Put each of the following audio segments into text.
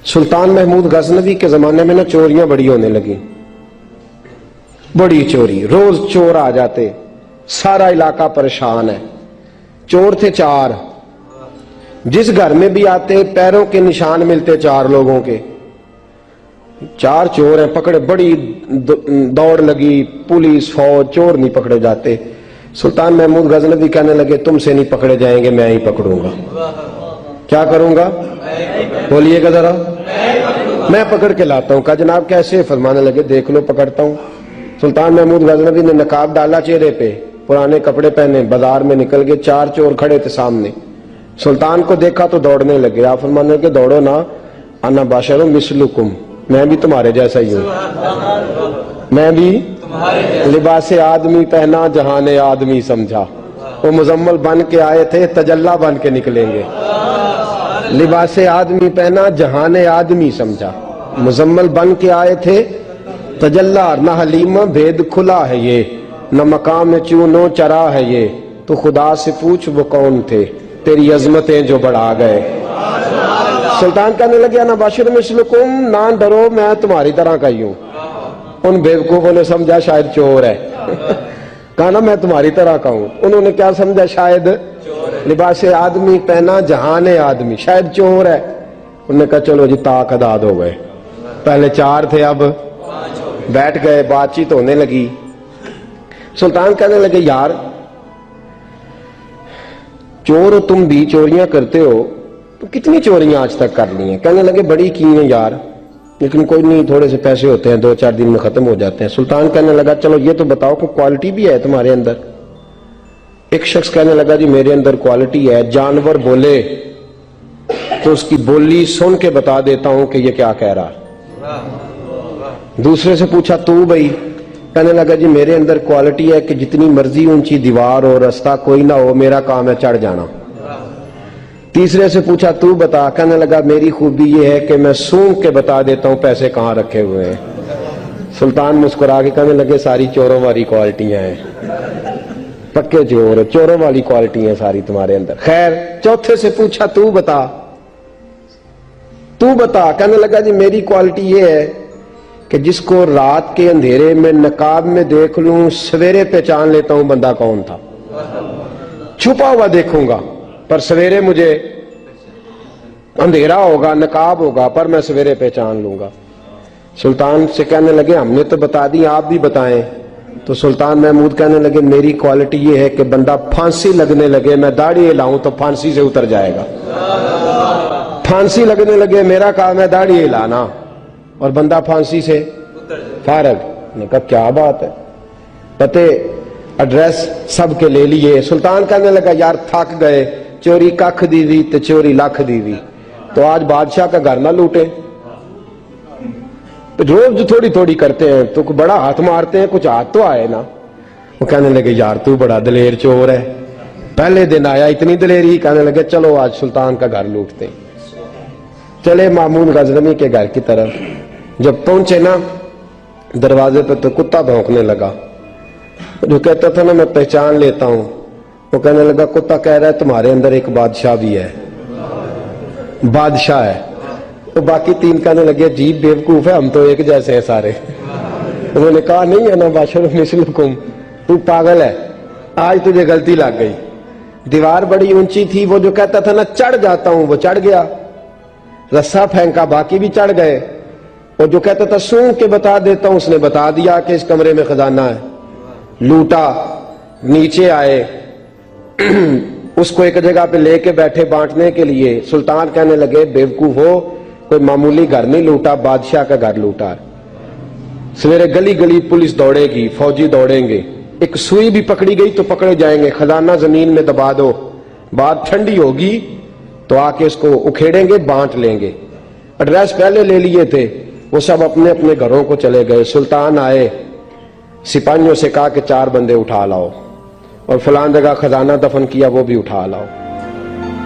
سلطان محمود غزنوی کے زمانے میں نا چوریاں بڑی ہونے لگی، بڑی چوری، روز چور آ جاتے، سارا علاقہ پریشان ہے۔ چور تھے 4، جس گھر میں بھی آتے پیروں کے نشان ملتے 4 لوگوں کے، 4 چور ہیں پکڑے، بڑی دوڑ لگی، پولیس فوج، چور نہیں پکڑے جاتے۔ سلطان محمود غزنوی کہنے لگے تم سے نہیں پکڑے جائیں گے، میں ہی پکڑوں گا۔ کیا کروں گا؟ بولیے گا ذرا، میں پکڑ کے لاتا ہوں۔ کہا جناب کیسے؟ فرمانے لگے دیکھ لو پکڑتا ہوں۔ سلطان محمود غزنوی نے نقاب ڈالا چہرے پہ، پرانے کپڑے پہنے، بازار میں نکل گئے، 4 چور کھڑے تھے سامنے۔ سلطان کو دیکھا تو دوڑنے لگے۔ آپ فرمانے لگے دوڑو نا، انا باشر مثلکم، میں بھی تمہارے جیسا ہی ہوں، میں بھی لباس آدمی پہنا جہان آدمی سمجھا۔ وہ مزمل بن کے آئے تھے، تجلا بن کے نکلیں گے۔ لباس آدمی پہنا جہان آدمی سمجھا، مزمل بن کے آئے تھے، تجلا نہ حلیمہ بھید کھلا ہے یہ، نہ مقام چونو چرا ہے یہ، تو خدا سے پوچھ وہ کون تھے تیری عظمتیں جو بڑھا گئے۔ سلطان کہنے لگے انا باشر مثلکم، نہ ڈرو میں تمہاری طرح کا ہی ہوں۔ ان بیوقوفوں نے سمجھا شاید چور ہے، کہا نا میں تمہاری طرح کا ہوں۔ انہوں نے کیا سمجھا؟ شاید لباس آدمی پہنا جہان آدمی، شاید چور ہے۔ انہوں نے کہا چلو جی طاق اداد ہو گئے، پہلے 4 تھے اب بیٹھ گئے، بات چیت ہونے لگی۔ سلطان کہنے لگے یار چور ہو تم بھی، چوریاں کرتے ہو، تو کتنی چوریاں آج تک کر لی ہیں؟ کہنے لگے بڑی کی ہیں یار، لیکن کوئی نہیں، تھوڑے سے پیسے ہوتے ہیں 2-4 دن میں ختم ہو جاتے ہیں۔ سلطان کہنے لگا چلو یہ تو بتاؤ کہ کوالٹی بھی ہے تمہارے اندر؟ ایک شخص کہنے لگا جی میرے اندر کوالٹی ہے، جانور بولے تو اس کی بولی سن کے بتا دیتا ہوں کہ یہ کیا کہہ رہا ہے۔ دوسرے سے پوچھا تو بھائی؟ کہنے لگا جی میرے اندر کوالٹی ہے کہ جتنی مرضی اونچی دیوار ہو، رستہ کوئی نہ ہو، میرا کام ہے چڑھ جانا۔ تیسرے سے پوچھا تو بتا؟ کہنے لگا میری خوبی یہ ہے کہ میں سونگ کے بتا دیتا ہوں پیسے کہاں رکھے ہوئے ہیں۔ سلطان مسکرا کے کہنے لگے ساری چوروں والی کوالٹیاں ہیں، پکے چور، چوروں والی کوالٹی ہیں ساری تمہارے اندر۔ خیر چوتھے سے پوچھا تو بتا، تو بتا؟ کہنے لگا جی میری کوالٹی یہ ہے کہ جس کو رات کے اندھیرے میں نقاب میں دیکھ لوں سویرے پہچان لیتا ہوں بندہ کون تھا، چھپا ہوا دیکھوں گا پر سویرے مجھے اندھیرا ہوگا، نقاب ہوگا، پر میں سویرے پہچان لوں گا۔ سلطان سے کہنے لگے ہم نے تو بتا دی، آپ بھی بتائیں۔ تو سلطان محمود کہنے لگے میری کوالٹی یہ ہے کہ بندہ پھانسی لگنے لگے میں داڑھی ہلاؤں تو پھانسی سے اتر جائے گا، پھانسی لگنے لگے میرا کام ہے داڑھی ہلانا اور بندہ پھانسی سے فارغ۔ نے کہا کیا بات ہے، پتے ایڈریس سب کے لے لیے۔ سلطان کہنے لگا یار تھک گئے، چوری ککھ دی ہوئی تو چوری لکھ دی ہوئی، تو آج بادشاہ کا گھر نہ لوٹے، روز جو تھوڑی تھوڑی کرتے ہیں تو بڑا ہاتھ مارتے ہیں، کچھ ہاتھ تو آئے نا۔ وہ کہنے لگے یار تو بڑا دلیر چور ہے، پہلے دن آیا اتنی دلیری۔ کہنے لگے چلو آج سلطان کا گھر لوٹتے ہیں۔ چلے محمود غزنوی کے گھر کی طرف، جب پہنچے نا دروازے پہ تو کتا بھونکنے لگا، جو کہتا تھا نا میں پہچان لیتا ہوں، وہ کہنے لگا کتا کہہ رہا ہے تمہارے اندر ایک بادشاہ بھی ہے، بادشاہ ہے۔ تو باقی 3 کہنے لگے عجیب بیوقوف ہے، ہم تو ایک جیسے ہیں سارے۔ انہوں نے کہا نہیں انا باشر مثلکم، تو پاگل ہے، آج تجھے غلطی لگ گئی۔ دیوار بڑی اونچی تھی، وہ جو کہتا تھا نا چڑھ جاتا ہوں وہ چڑھ گیا، رسا پھینکا باقی بھی چڑھ گئے، اور جو کہتا تھا سونگ کے بتا دیتا ہوں اس نے بتا دیا کہ اس کمرے میں خزانہ ہے، لوٹا، نیچے آئے، اس کو ایک جگہ پہ لے کے بیٹھے بانٹنے کے لیے۔ سلطان کہنے لگے بیوقوف ہو، کوئی معمولی گھر نہیں لوٹا، بادشاہ کا گھر لوٹا۔ سویرے گلی گلی پولیس دوڑے گی، فوجی دوڑیں گے، ایک سوئی بھی پکڑی گئی تو پکڑے جائیں گے، خزانہ زمین میں دبا دو، بات ٹھنڈی ہوگی تو آ کے اس کو اکھیڑیں گے، بانٹ لیں گے۔ ایڈریس پہلے لے لیے تھے، وہ سب اپنے اپنے گھروں کو چلے گئے۔ سلطان آئے، سپاہیوں سے کہا کہ 4 بندے اٹھا لاؤ، اور فلان جگہ خزانہ دفن کیا وہ بھی اٹھا لاؤ۔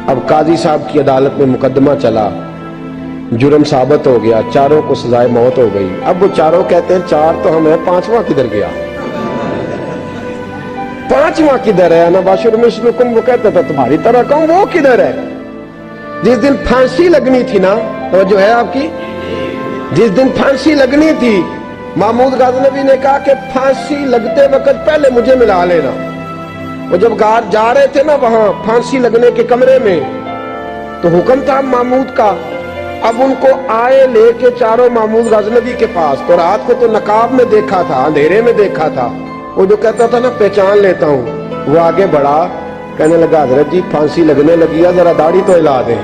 اب قاضی صاحب کی عدالت میں مقدمہ چلا، جرم ثابت ہو گیا، 4 کو سزائے موت ہو گئی۔ اب وہ 4 کہتے ہیں 4 تو ہم ہیں، 5واں کدھر گیا؟ 5واں کدھر ہے؟ انا باشر مثلکم، وہ کہتا تھا تمہاری طرح کہوں، وہ کدھر ہے؟ جس دن پھانسی لگنی تھی نا تو جو ہے آپ کی، جس دن پھانسی لگنی تھی محمود غزنوی نے کہا کہ پھانسی لگتے وقت پہلے مجھے ملا لینا. وہ جب جا رہے تھے نا وہاں پھانسی لگنے کے کمرے میں تو حکم تھا محمود کا. اب ان کو آئے لے کے چاروں محمود غزنوی کے پاس. تو رات کو تو نقاب میں دیکھا تھا، اندھیرے میں دیکھا تھا. وہ جو کہتا تھا نا پہچان لیتا ہوں، وہ آگے بڑھا کہنے لگا حضرت جی پھانسی لگنے لگی ہے، ذرا داڑھی تو ہلا دیں،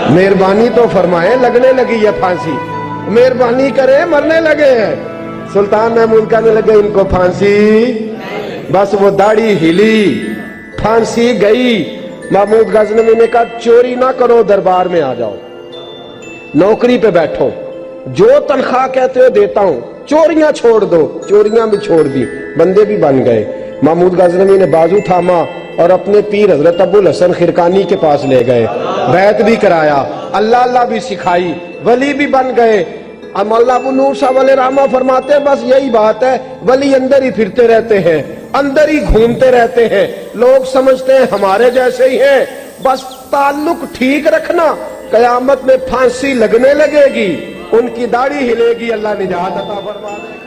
مہربانی تو فرمائیں، لگنے لگی ہے پھانسی، مہربانی کریں، مرنے لگے ہیں. سلطان محمود کہنے لگے ان کو پھانسی. بس وہ داڑھی ہلی، پھانسی گئی. محمود غزنوی نے کہا چوری نہ کرو، دربار میں آ جاؤ، نوکری پہ بیٹھو، جو تنخواہ کہتے ہو دیتا ہوں، چوریاں چھوڑ دو. چوریاں بھی چھوڑ دی، بندے بھی بن گئے. محمود غزنوی نے بازو تھاما اور اپنے پیر حضرت ابو الحسن خرقانی کے پاس لے گئے، بیعت بھی کرایا، اللہ اللہ بھی سکھائی، ولی بھی بن گئے. مولانا ابو نور صاحب علیہ رحمہ فرماتے ہیں بس یہی بات ہے، ولی اندر ہی پھرتے رہتے ہیں، اندر ہی گھومتے رہتے ہیں، لوگ سمجھتے ہیں ہمارے جیسے ہی ہیں. بس تعلق ٹھیک رکھنا، قیامت میں پھانسی لگنے لگے گی، ان کی داڑھی ہلے گی، اللہ نجات عطا فرما دے.